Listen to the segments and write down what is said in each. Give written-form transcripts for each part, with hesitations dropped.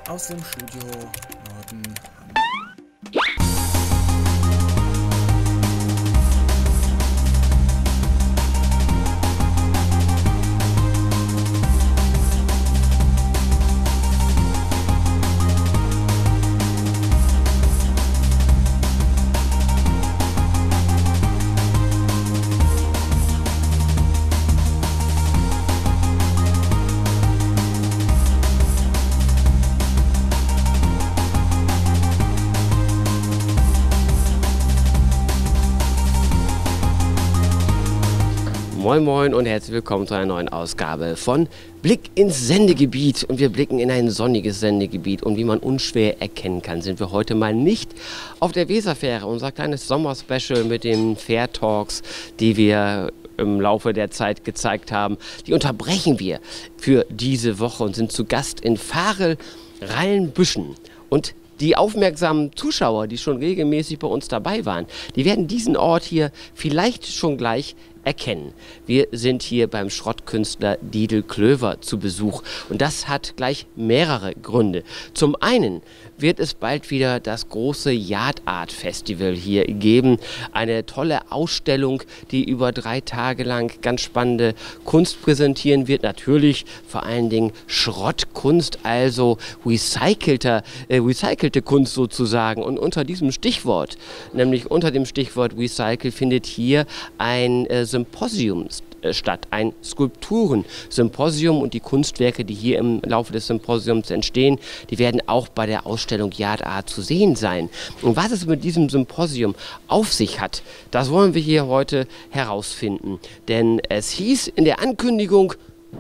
aus dem Studio Norden. Moin Moin und herzlich willkommen zu einer neuen Ausgabe von Blick ins Sendegebiet. Und wir blicken in ein sonniges Sendegebiet. Und wie man unschwer erkennen kann, sind wir heute mal nicht auf der Weserfähre. Unser kleines Sommerspecial mit den Fair Talks, die wir im Laufe der Zeit gezeigt haben, die unterbrechen wir für diese Woche und sind zu Gast in Varel-Rallenbüschen. Und die aufmerksamen Zuschauer, die schon regelmäßig bei uns dabei waren, die werden diesen Ort hier vielleicht schon gleich erkennen. Wir sind hier beim Schrottkünstler Didel Klöver zu Besuch und das hat gleich mehrere Gründe. Zum einen wird es bald wieder das große Yard Art Festival hier geben. Eine tolle Ausstellung, die über 3 Tage lang ganz spannende Kunst präsentieren wird. Natürlich vor allen Dingen Schrottkunst, also recycelte Kunst sozusagen. Und unter diesem Stichwort, nämlich unter dem Stichwort Recycle, findet hier ein Symposium statt, ein Skulpturen-Symposium, und die Kunstwerke, die hier im Laufe des Symposiums entstehen, die werden auch bei der Ausstellung Yard Art zu sehen sein. Und was es mit diesem Symposium auf sich hat, das wollen wir hier heute herausfinden. Denn es hieß in der Ankündigung,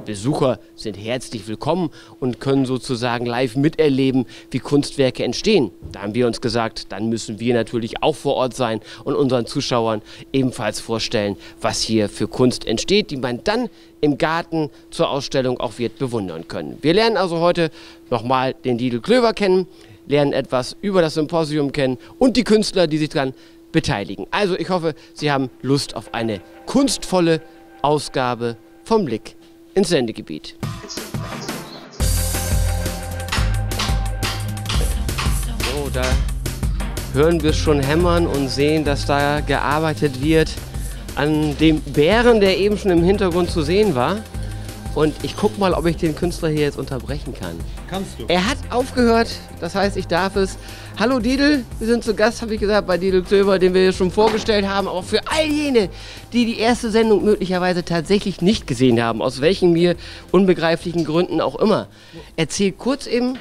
Besucher sind herzlich willkommen und können sozusagen live miterleben, wie Kunstwerke entstehen. Da haben wir uns gesagt, dann müssen wir natürlich auch vor Ort sein und unseren Zuschauern ebenfalls vorstellen, was hier für Kunst entsteht, die man dann im Garten zur Ausstellung auch wird bewundern können. Wir lernen also heute nochmal den Didel Klöver kennen, lernen etwas über das Symposium kennen und die Künstler, die sich daran beteiligen. Also ich hoffe, Sie haben Lust auf eine kunstvolle Ausgabe vom Blick ins Sendegebiet. So, da hören wir schon hämmern und sehen, dass da gearbeitet wird an dem Bären, der eben schon im Hintergrund zu sehen war. Und ich gucke mal, ob ich den Künstler hier jetzt unterbrechen kann. Kannst du. Er hat aufgehört, das heißt, ich darf es. Hallo Didel, wir sind zu Gast, habe ich gesagt, bei Didel Klöver, den wir hier schon vorgestellt haben. Aber für all jene, die die erste Sendung möglicherweise tatsächlich nicht gesehen haben, aus welchen mir unbegreiflichen Gründen auch immer. Erzähl kurz eben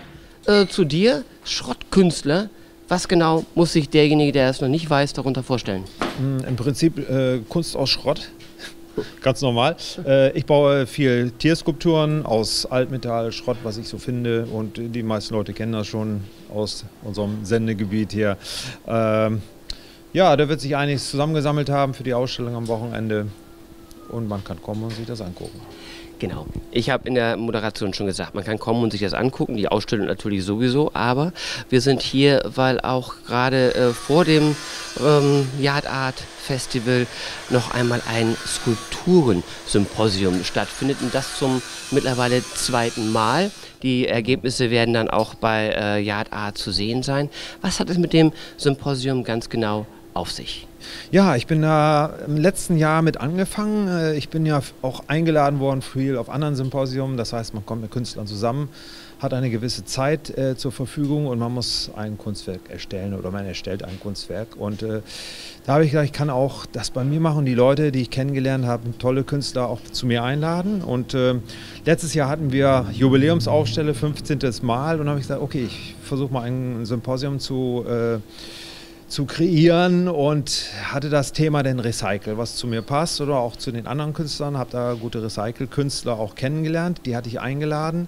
zu dir, Schrottkünstler. Was genau muss sich derjenige, der es noch nicht weiß, darunter vorstellen? Im Prinzip Kunst aus Schrott. Ganz normal. Ich baue viel Tierskulpturen aus Altmetall, Schrott, was ich so finde. Und die meisten Leute kennen das schon aus unserem Sendegebiet hier. Ja, da wird sich einiges zusammengesammelt haben für die Ausstellung am Wochenende. Und man kann kommen und sich das angucken. Genau. Ich habe in der Moderation schon gesagt, man kann kommen und sich das angucken, die Ausstellung natürlich sowieso, aber wir sind hier, weil auch gerade vor dem Yard Art Festival noch einmal ein Skulpturen-Symposium stattfindet und das zum mittlerweile 2. Mal. Die Ergebnisse werden dann auch bei Yard Art zu sehen sein. Was hat es mit dem Symposium ganz genau auf sich? Ja, ich bin da im letzten Jahr mit angefangen. Ich bin ja auch eingeladen worden viel auf anderen Symposien. Das heißt, man kommt mit Künstlern zusammen, hat eine gewisse Zeit zur Verfügung und man muss ein Kunstwerk erstellen oder man erstellt ein Kunstwerk. Und da habe ich gedacht, ich kann auch das bei mir machen. Die Leute, die ich kennengelernt habe, tolle Künstler auch zu mir einladen. Und letztes Jahr hatten wir Jubiläumsaufstelle, 15. Mal. Und da habe ich gesagt, okay, ich versuche mal ein Symposium zu kreieren und hatte das Thema den Recycle, was zu mir passt oder auch zu den anderen Künstlern. Habe da gute Recycle-Künstler auch kennengelernt, die hatte ich eingeladen.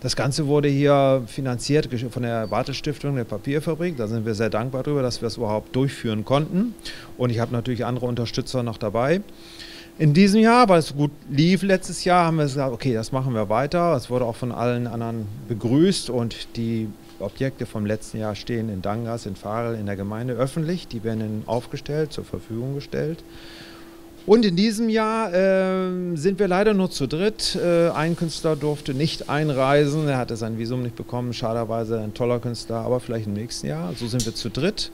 Das Ganze wurde hier finanziert von der Warte-Stiftung der Papierfabrik. Da sind wir sehr dankbar darüber, dass wir es überhaupt durchführen konnten. Und ich habe natürlich andere Unterstützer noch dabei. In diesem Jahr, weil es gut lief letztes Jahr, haben wir gesagt, okay, das machen wir weiter. Es wurde auch von allen anderen begrüßt und die Objekte vom letzten Jahr stehen in Dangas, in Varel, in der Gemeinde öffentlich. Die werden aufgestellt, zur Verfügung gestellt. Und in diesem Jahr sind wir leider nur zu dritt. Ein Künstler durfte nicht einreisen, er hatte sein Visum nicht bekommen, schaderweise ein toller Künstler, aber vielleicht im nächsten Jahr. So sind wir zu dritt.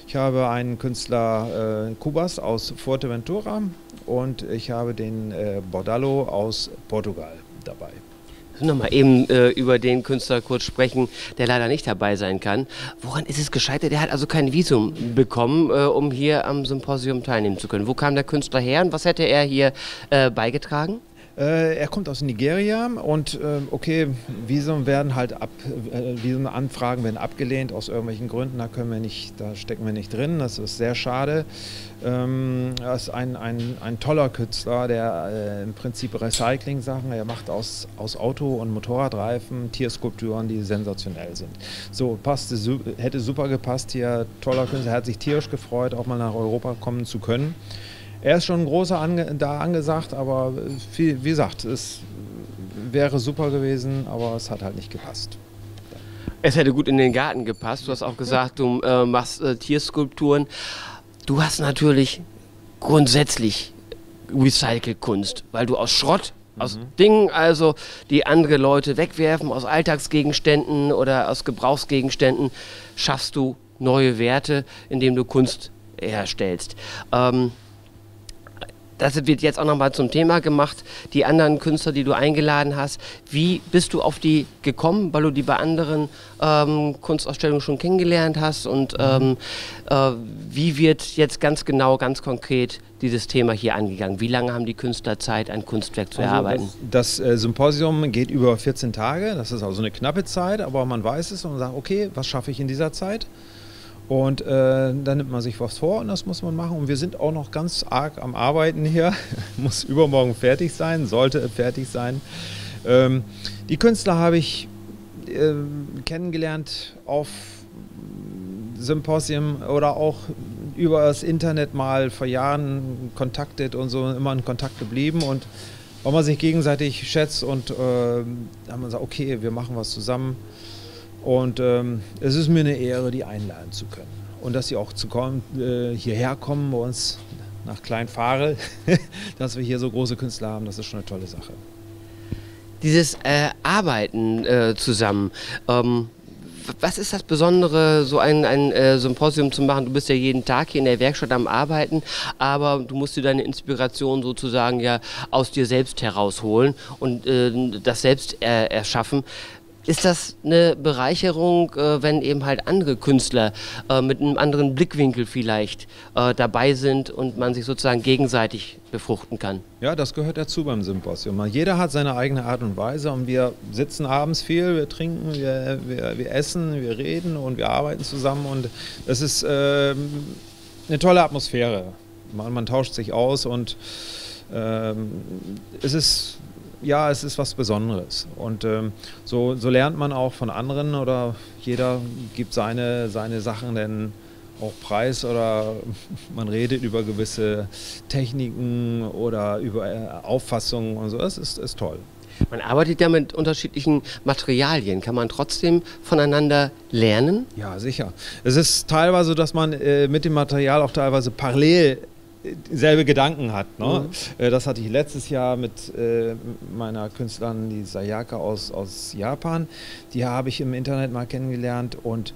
Ich habe einen Künstler Cubas aus Fuerteventura und ich habe den Bordallo aus Portugal dabei. Noch mal eben über den Künstler kurz sprechen, der leider nicht dabei sein kann. Woran ist es gescheitert? Der hat also kein Visum bekommen, um hier am Symposium teilnehmen zu können. Wo kam der Künstler her und was hätte er hier beigetragen? Er kommt aus Nigeria und okay, Visumanfragen werden abgelehnt aus irgendwelchen Gründen, da stecken wir nicht drin, das ist sehr schade. Er ist ein toller Künstler, der im Prinzip Recycling-Sachen, er macht aus Auto- und Motorradreifen Tierskulpturen, die sensationell sind. So, hätte super gepasst hier, toller Künstler, er hat sich tierisch gefreut, auch mal nach Europa kommen zu können. Er ist schon ein großer angesagt, aber wie gesagt, es wäre super gewesen, aber es hat halt nicht gepasst. Es hätte gut in den Garten gepasst. Du hast auch gesagt, du machst Tierskulpturen. Du hast natürlich grundsätzlich Recycle-Kunst, weil du aus Schrott, aus Dingen, also die andere Leute wegwerfen, aus Alltagsgegenständen oder aus Gebrauchsgegenständen, schaffst du neue Werte, indem du Kunst herstellst. Das wird jetzt auch nochmal zum Thema gemacht. Die anderen Künstler, die du eingeladen hast, wie bist du auf die gekommen, weil du die bei anderen Kunstausstellungen schon kennengelernt hast? Und wie wird jetzt ganz genau, ganz konkret dieses Thema hier angegangen? Wie lange haben die Künstler Zeit, ein Kunstwerk zu erarbeiten? Das Symposium geht über 14 Tage. Das ist also eine knappe Zeit, aber man weiß es und sagt, okay, was schaffe ich in dieser Zeit? Und dann nimmt man sich was vor und das muss man machen. Und wir sind auch noch ganz arg am Arbeiten hier. Muss übermorgen fertig sein, sollte fertig sein. Die Künstler habe ich kennengelernt auf Symposien oder auch über das Internet mal vor Jahren kontaktiert und so immer in Kontakt geblieben. Und weil man sich gegenseitig schätzt und haben wir gesagt, okay, wir machen was zusammen. Und es ist mir eine Ehre, die einladen zu können. Und dass sie auch hierher kommen bei uns nach Kleinfarel, dass wir hier so große Künstler haben, das ist schon eine tolle Sache. Dieses Arbeiten zusammen, was ist das Besondere, so ein Symposium zu machen? Du bist ja jeden Tag hier in der Werkstatt am Arbeiten, aber du musst dir deine Inspiration sozusagen ja aus dir selbst herausholen und das selbst erschaffen. Ist das eine Bereicherung, wenn eben halt andere Künstler mit einem anderen Blickwinkel vielleicht dabei sind und man sich sozusagen gegenseitig befruchten kann? Ja, das gehört dazu beim Symposium. Jeder hat seine eigene Art und Weise und wir sitzen abends viel, wir trinken, wir essen, wir reden und wir arbeiten zusammen und es ist eine tolle Atmosphäre. Man tauscht sich aus und es ist was Besonderes und so lernt man auch von anderen oder jeder gibt seine Sachen dann auch preis oder man redet über gewisse Techniken oder über Auffassungen und so. Das ist toll. Man arbeitet ja mit unterschiedlichen Materialien. Kann man trotzdem voneinander lernen? Ja, sicher. Es ist teilweise so, dass man mit dem Material auch teilweise parallel selbe Gedanken hat. Ne? Das hatte ich letztes Jahr mit meiner Künstlerin, die Sayaka aus Japan. Die habe ich im Internet mal kennengelernt und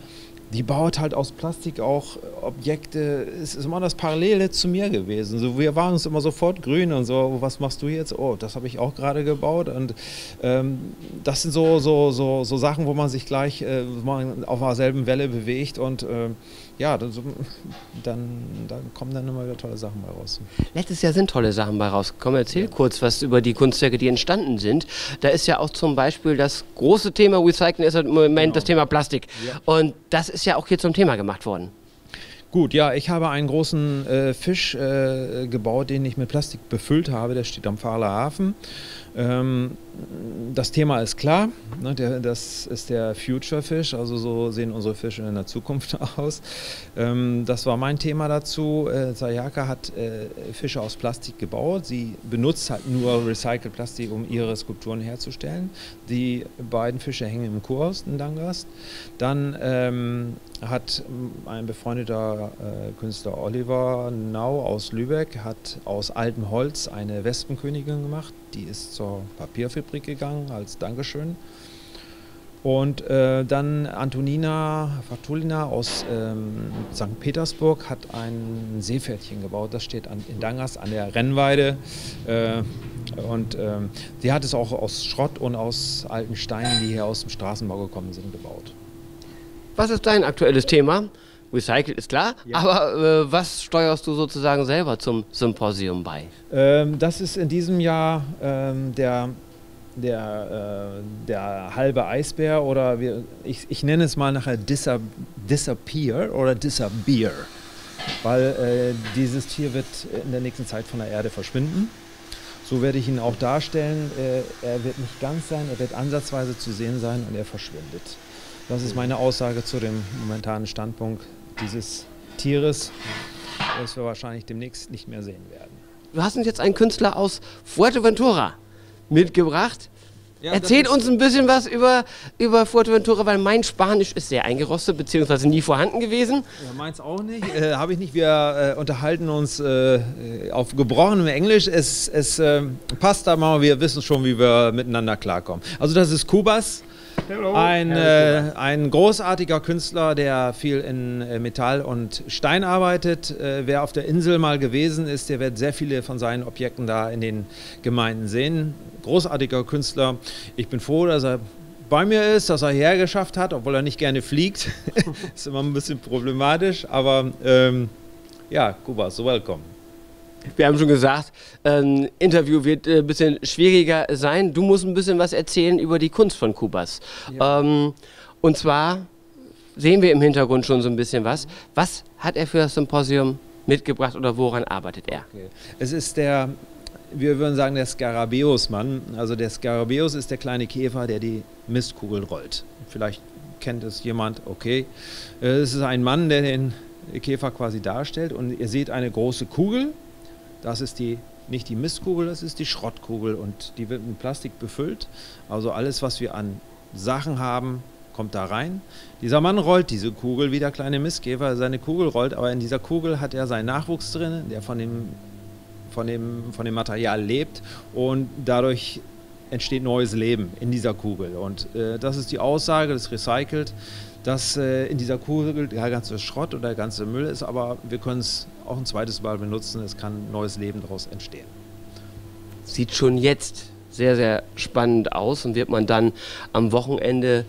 die baut halt aus Plastik auch Objekte. Es ist immer das Parallele zu mir gewesen. So, wir waren uns immer sofort grün und so, was machst du jetzt? Oh, das habe ich auch gerade gebaut. Und das sind so Sachen, wo man sich gleich auf derselben Welle bewegt und dann kommen dann immer wieder tolle Sachen bei raus. Letztes Jahr sind tolle Sachen bei rausgekommen. Erzähl kurz was über die Kunstwerke, die entstanden sind. Da ist ja auch zum Beispiel das große Thema Recycling ist halt im Moment das Thema Plastik. Ja. Und das ist ja auch hier zum Thema gemacht worden. Gut, ja, ich habe einen großen Fisch gebaut, den ich mit Plastik befüllt habe. Der steht am Fahler Hafen. Das Thema ist klar, ne, das ist der Future-Fisch, also so sehen unsere Fische in der Zukunft aus. Das war mein Thema dazu. Sayaka hat Fische aus Plastik gebaut. Sie benutzt halt nur Recycled Plastik, um ihre Skulpturen herzustellen. Die beiden Fische hängen im Kurhaus in Dangast. Dann hat ein befreundeter Künstler Oliver Nau aus Lübeck hat aus altem Holz eine Wespenkönigin gemacht. Die ist zur Papierfabrik gegangen als Dankeschön. Und dann Antonina Fatulina aus St. Petersburg hat ein Seepferdchen gebaut. Das steht in Dangast an der Rennweide. Sie hat es auch aus Schrott und aus alten Steinen, die hier aus dem Straßenbau gekommen sind, gebaut. Was ist dein aktuelles Thema? Recycelt ist klar, Ja. aber was steuerst du sozusagen selber zum Symposium bei? Das ist in diesem Jahr der halbe Eisbär oder ich nenne es mal nachher Disappear oder Disappear, weil dieses Tier wird in der nächsten Zeit von der Erde verschwinden. So werde ich ihn auch darstellen. Er wird nicht ganz sein, er wird ansatzweise zu sehen sein und er verschwindet. Das ist meine Aussage zu dem momentanen Standpunkt dieses Tieres, das wir wahrscheinlich demnächst nicht mehr sehen werden. Du hast uns jetzt einen Künstler aus Fuerteventura mitgebracht. Ja, Erzähl uns ein bisschen was über Fuerteventura, weil mein Spanisch ist sehr eingerostet, beziehungsweise nie vorhanden gewesen. Ja, meins auch nicht. Habe ich nicht. Wir unterhalten uns auf gebrochenem Englisch. Es passt da mal, wir wissen schon, wie wir miteinander klarkommen. Also das ist Cubas. Ein großartiger Künstler, der viel in Metall und Stein arbeitet. Wer auf der Insel mal gewesen ist, der wird sehr viele von seinen Objekten da in den Gemeinden sehen. Großartiger Künstler. Ich bin froh, dass er bei mir ist, dass er hierher geschafft hat, obwohl er nicht gerne fliegt. Ist immer ein bisschen problematisch, aber ja, Cubas, so welcome. Wir haben schon gesagt, Interview wird ein bisschen schwieriger sein. Du musst ein bisschen was erzählen über die Kunst von Cubas. Ja. Und zwar sehen wir im Hintergrund schon so ein bisschen was. Was hat er für das Symposium mitgebracht oder woran arbeitet er? Okay. Es ist wir würden sagen, der Skarabäusmann. Also der Skarabäus ist der kleine Käfer, der die Mistkugel rollt. Vielleicht kennt es jemand, okay. Es ist ein Mann, der den Käfer quasi darstellt und ihr seht eine große Kugel. Das ist nicht die Mistkugel, das ist die Schrottkugel und die wird mit Plastik befüllt. Also alles, was wir an Sachen haben, kommt da rein. Dieser Mann rollt diese Kugel wie der kleine Mistkäfer seine Kugel rollt, aber in dieser Kugel hat er seinen Nachwuchs drin, der von dem Material lebt und dadurch entsteht neues Leben in dieser Kugel. Und das ist die Aussage, das recycelt, dass in dieser Kugel der ganze Schrott oder der ganze Müll ist, aber wir können es auch ein zweites Mal benutzen, es kann neues Leben daraus entstehen. Sieht schon jetzt sehr, sehr spannend aus und wird man dann am Wochenende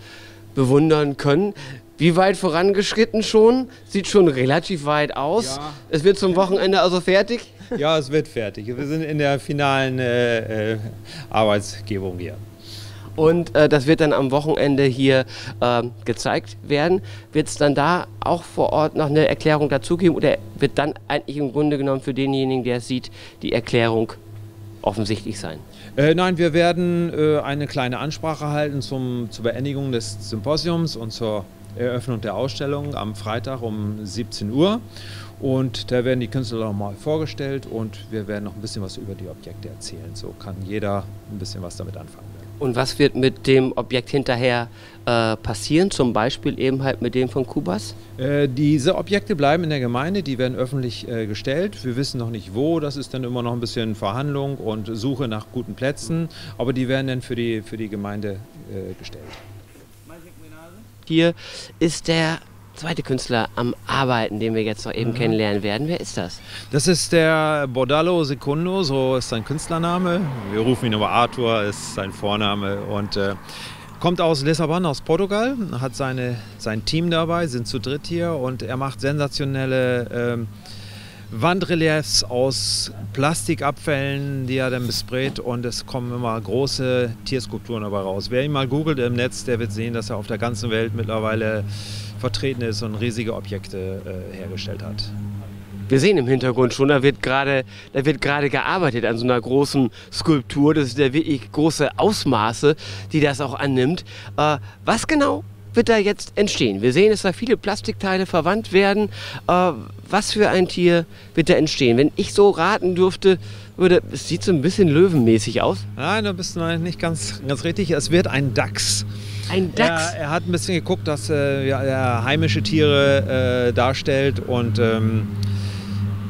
bewundern können. Wie weit vorangeschritten schon? Sieht schon relativ weit aus. Ja. Es wird zum Wochenende also fertig? Ja, es wird fertig. Wir sind in der finalen Arbeitsgebung hier. Und das wird dann am Wochenende hier gezeigt werden. Wird es dann da auch vor Ort noch eine Erklärung dazu geben oder wird dann eigentlich im Grunde genommen für denjenigen, der es sieht, die Erklärung offensichtlich sein? Nein, wir werden eine kleine Ansprache halten zur Beendigung des Symposiums und zur Eröffnung der Ausstellung am Freitag um 17 Uhr. Und da werden die Künstler nochmal vorgestellt und wir werden noch ein bisschen was über die Objekte erzählen. So kann jeder ein bisschen was damit anfangen. Und was wird mit dem Objekt hinterher passieren, zum Beispiel eben halt mit dem von Cubas? Diese Objekte bleiben in der Gemeinde, die werden öffentlich gestellt. Wir wissen noch nicht wo, das ist dann immer noch ein bisschen Verhandlung und Suche nach guten Plätzen, aber die werden dann für die Gemeinde gestellt. Hier ist der zweite Künstler am Arbeiten, den wir jetzt noch eben kennenlernen werden. Wer ist das? Das ist der Bordalo Secundo, so ist sein Künstlername. Wir rufen ihn aber Arthur, ist sein Vorname und kommt aus Lissabon, aus Portugal, hat sein Team dabei, sind zu dritt hier und er macht sensationelle Wandreliefs aus Plastikabfällen, die er dann besprayt und es kommen immer große Tierskulpturen dabei raus. Wer ihn mal googelt im Netz, der wird sehen, dass er auf der ganzen Welt mittlerweile vertreten ist und riesige Objekte hergestellt hat. Wir sehen im Hintergrund schon, da wird gerade gearbeitet an so einer großen Skulptur. Das ist der wirklich große Ausmaße, die das auch annimmt. Was genau wird da jetzt entstehen? Wir sehen, dass da viele Plastikteile verwandt werden. Was für ein Tier wird da entstehen? Wenn ich so raten dürfte, es sieht so ein bisschen löwenmäßig aus. Nein, da bist du nicht ganz richtig. Es wird ein Dachs. Ein Dachs? Er hat ein bisschen geguckt, dass er heimische Tiere darstellt und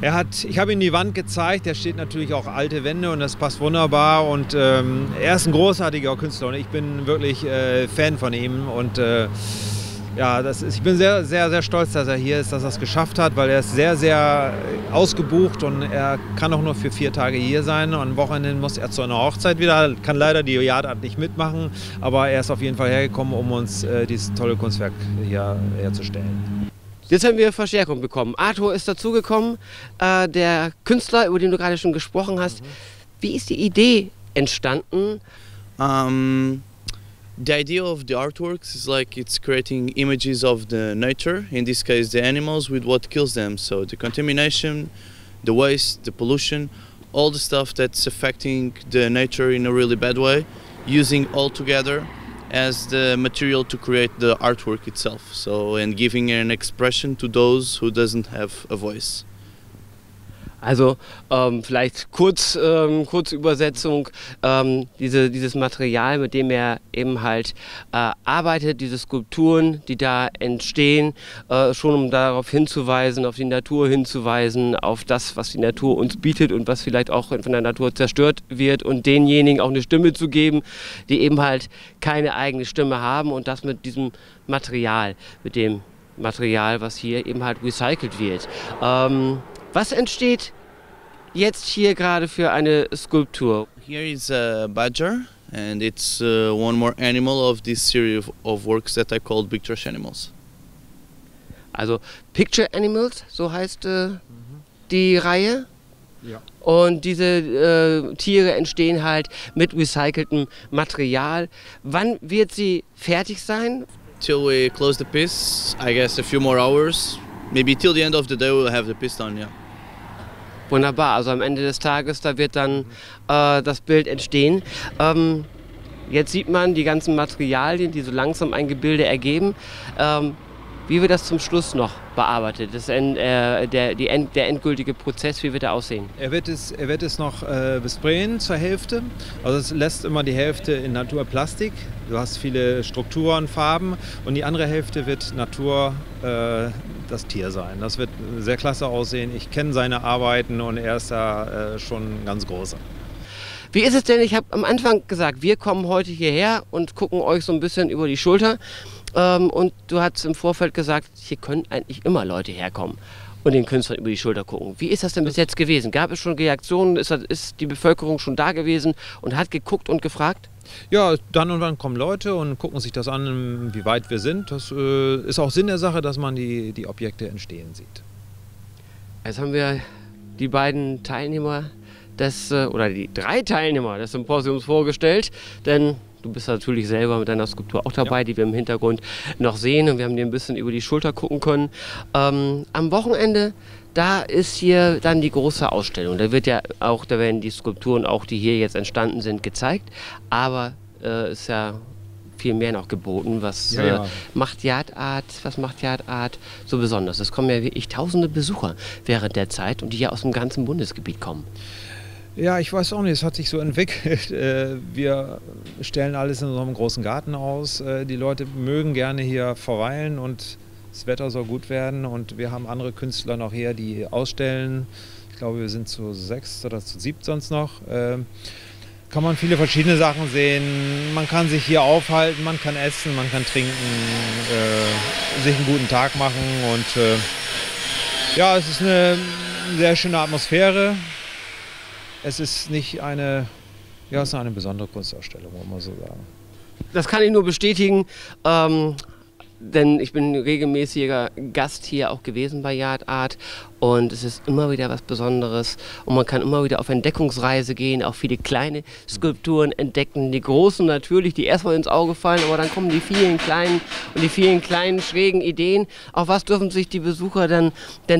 ich habe ihm die Wand gezeigt, da steht natürlich auch alte Wände und das passt wunderbar und er ist ein großartiger Künstler und ich bin wirklich Fan von ihm und ich bin sehr, sehr, sehr stolz, dass er hier ist, dass er es geschafft hat, weil er ist sehr, sehr ausgebucht und er kann auch nur für 4 Tage hier sein und am Wochenende muss er zu einer Hochzeit wieder, kann leider die Yard Art nicht mitmachen, aber er ist auf jeden Fall hergekommen, um uns dieses tolle Kunstwerk hier herzustellen. Jetzt haben wir Verstärkung bekommen. Arthur ist dazugekommen, der Künstler, über den du gerade schon gesprochen hast. Wie ist die Idee entstanden? The idea of the artworks is like it's creating images of the nature, in this case the animals, with what kills them. So the contamination, the waste, the pollution, all the stuff that's affecting the nature in a really bad way, using all together as the material to create the artwork itself. So and giving an expression to those who doesn't have a voice. Also vielleicht Kurzübersetzung, dieses Material, mit dem er eben halt arbeitet, diese Skulpturen, die da entstehen, schon um darauf hinzuweisen, auf die Natur hinzuweisen, auf das, was die Natur uns bietet und was vielleicht auch von der Natur zerstört wird und denjenigen auch eine Stimme zu geben, die eben halt keine eigene Stimme haben und das mit diesem Material, was hier eben halt recycelt wird. Was entsteht jetzt hier gerade für eine Skulptur? Here is a badger and it's one more animal of this series of works that I called Big Trash Animals. Also Picture Animals, so heißt die Reihe. Ja. Und diese Tiere entstehen halt mit recyceltem Material. Wann wird sie fertig sein? Till we close the piece, I guess a few more hours. Maybe till the end of the day we'll have the piece done, yeah. Wunderbar, also am Ende des Tages, da wird dann das Bild entstehen. Jetzt sieht man die ganzen Materialien, die so langsam ein Gebilde ergeben. Wie wird das zum Schluss noch bearbeitet? Der endgültige Prozess, wie wird er aussehen? Er wird es noch besprayen zur Hälfte. Also es lässt immer die Hälfte in Naturplastik. Du hast viele Strukturen, Farben und die andere Hälfte wird Natur, das Tier sein. Das wird sehr klasse aussehen. Ich kenne seine Arbeiten und er ist da schon ganz großer. Wie ist es denn? Ich habe am Anfang gesagt, wir kommen heute hierher und gucken euch so ein bisschen über die Schulter. Und du hast im Vorfeld gesagt, hier können eigentlich immer Leute herkommen und den Künstlern über die Schulter gucken. Wie ist das denn bis jetzt gewesen? Gab es schon Reaktionen? Ist die Bevölkerung schon da gewesen und hat geguckt und gefragt? Ja, dann und wann kommen Leute und gucken sich das an, wie weit wir sind. Das ist auch Sinn der Sache, dass man die Objekte entstehen sieht. Jetzt haben wir die beiden Teilnehmer oder die 3 Teilnehmer des Symposiums vorgestellt, denn du bist natürlich selber mit deiner Skulptur auch dabei, die wir im Hintergrund noch sehen und wir haben dir ein bisschen über die Schulter gucken können. Am Wochenende, da ist hier dann die große Ausstellung. Da werden die Skulpturen, auch die hier jetzt entstanden sind, gezeigt, aber ist ja viel mehr noch geboten. Was macht Yard Art so besonders? Es kommen ja wirklich tausende Besucher während der Zeit und die ja aus dem ganzen Bundesgebiet kommen. Ja, ich weiß auch nicht, es hat sich so entwickelt. Wir stellen alles in unserem großen Garten aus. Die Leute mögen gerne hier verweilen und das Wetter soll gut werden. Und wir haben andere Künstler noch hier, die ausstellen. Ich glaube, wir sind zu 6 oder zu 7 sonst noch. Kann man viele verschiedene Sachen sehen. Man kann sich hier aufhalten, man kann essen, man kann trinken, sich einen guten Tag machen. Und ja, es ist eine sehr schöne Atmosphäre. Es ist nicht es ist eine besondere Kunstausstellung, muss man so sagen. Das kann ich nur bestätigen, denn ich bin regelmäßiger Gast hier auch gewesen bei Yard Art und es ist immer wieder was Besonderes und man kann immer wieder auf Entdeckungsreise gehen, auch viele kleine Skulpturen entdecken, die großen natürlich, die erstmal ins Auge fallen, aber dann kommen die vielen kleinen schrägen Ideen. Auf was dürfen sich die Besucher denn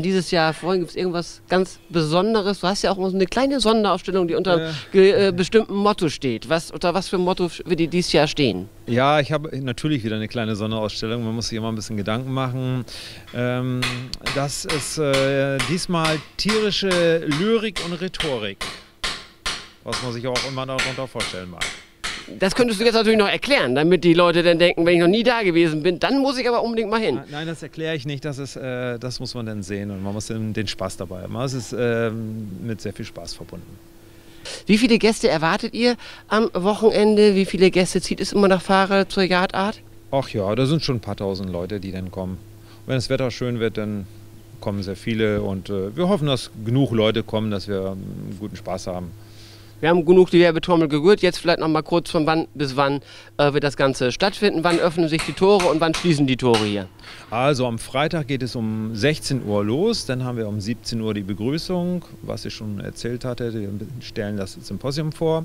dieses Jahr freuen? Gibt es irgendwas ganz Besonderes? Du hast ja auch so eine kleine Sonderausstellung, die unter bestimmten Motto steht. Unter was für ein Motto wird die dieses Jahr stehen? Ja, ich habe natürlich wieder eine kleine Sonderausstellung. Man muss sich immer ein bisschen Gedanken machen. Das ist diesmal tierische Lyrik und Rhetorik, was man sich auch immer darunter vorstellen mag. das könntest du jetzt natürlich noch erklären, damit die Leute dann denken, wenn ich noch nie da gewesen bin, dann muss ich aber unbedingt mal hin. Nein, das erkläre ich nicht. Das muss man dann sehen und man muss den Spaß dabei haben. Es ist mit sehr viel Spaß verbunden. Wie viele Gäste erwartet ihr am Wochenende? Wie viele Gäste zieht es immer nach Fahre zur Yard Art? Ach ja, da sind schon ein paar tausend Leute, die dann kommen. Wenn das Wetter schön wird, dann kommen sehr viele und wir hoffen, dass genug Leute kommen, dass wir einen guten Spaß haben. Wir haben genug die Werbetrommel gerührt. Jetzt vielleicht noch mal kurz von wann bis wann wird das Ganze stattfinden. Wann öffnen sich die Tore und wann schließen die Tore hier? Also am Freitag geht es um 16 Uhr los. Dann haben wir um 17 Uhr die Begrüßung, was ich schon erzählt hatte. Wir stellen das Symposium vor.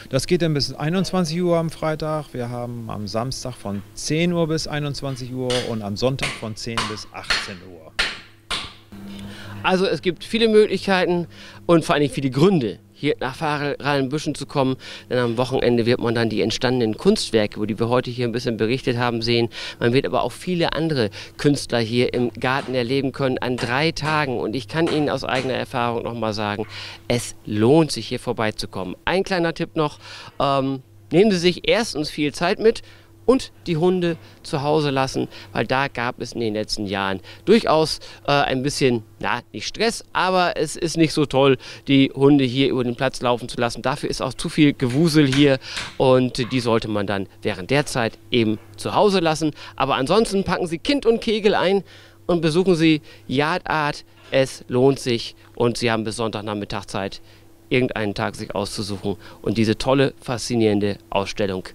Das geht dann bis 21 Uhr am Freitag. Wir haben am Samstag von 10 Uhr bis 21 Uhr und am Sonntag von 10 bis 18 Uhr. Also es gibt viele Möglichkeiten und vor allem viele Gründe, hier nach Rheinbüschen zu kommen, denn am Wochenende wird man dann die entstandenen Kunstwerke, über die wir heute hier ein bisschen berichtet haben, sehen. Man wird aber auch viele andere Künstler hier im Garten erleben können an 3 Tagen und ich kann Ihnen aus eigener Erfahrung noch mal sagen, es lohnt sich hier vorbeizukommen. Ein kleiner Tipp noch, nehmen Sie sich erstens viel Zeit mit und die Hunde zu Hause lassen, weil da gab es in den letzten Jahren durchaus ein bisschen, nicht Stress, aber es ist nicht so toll, die Hunde hier über den Platz laufen zu lassen. Dafür ist auch zu viel Gewusel hier und die sollte man dann während der Zeit eben zu Hause lassen. Aber ansonsten packen Sie Kind und Kegel ein und besuchen Sie Yard Art. Es lohnt sich und Sie haben bis Sonntagnachmittag Zeit, irgendeinen Tag sich auszusuchen und diese tolle, faszinierende Ausstellung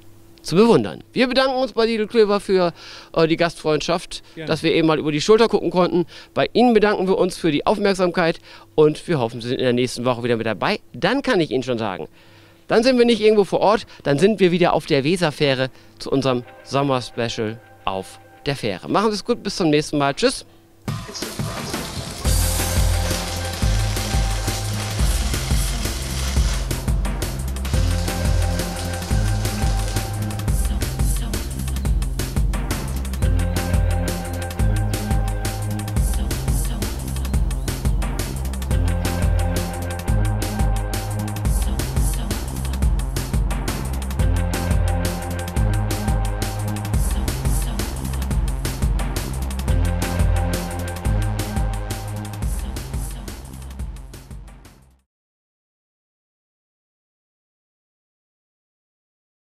zu bewundern. Wir bedanken uns bei Lidl Klöver für die Gastfreundschaft, dass wir eben mal über die Schulter gucken konnten. Bei Ihnen bedanken wir uns für die Aufmerksamkeit und wir hoffen, Sie sind in der nächsten Woche wieder mit dabei. Dann kann ich Ihnen schon sagen, dann sind wir nicht irgendwo vor Ort, dann sind wir wieder auf der Weserfähre zu unserem Sommerspecial auf der Fähre. Machen Sie es gut, bis zum nächsten Mal. Tschüss.